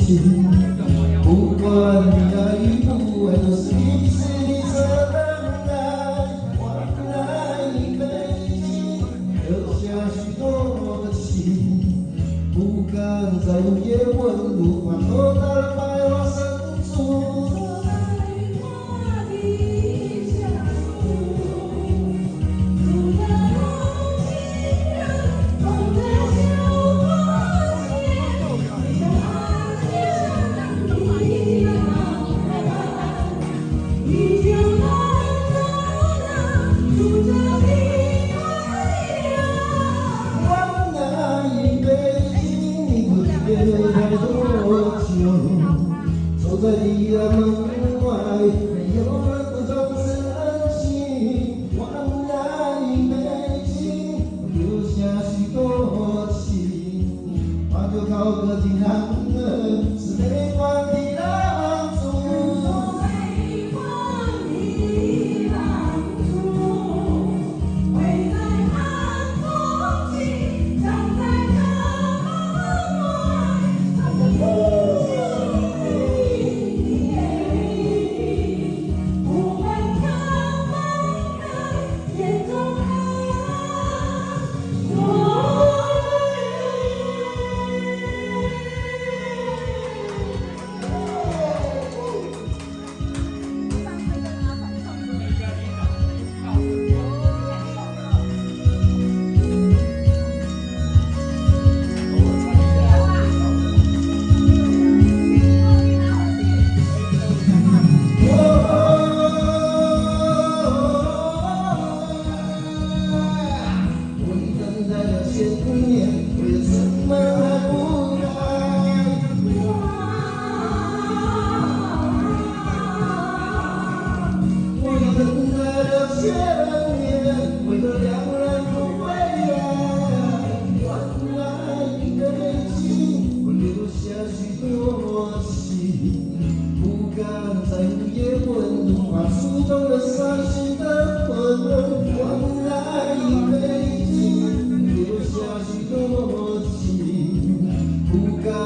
情，不管你爱与不爱，都是彼此的责任。换来一杯敬，留下许多的情，不敢在午夜问路，换头到了百花深处。走在你的门外，没有人不懂真情。换来一杯敬，留下许多情。把酒高歌尽让人是悲欢的浪逐。为何两人不回来？换来一杯敬，我留下许多情，不敢在午夜问路，怕触动了伤心的魂。换来一杯敬，留下许多情，不敢。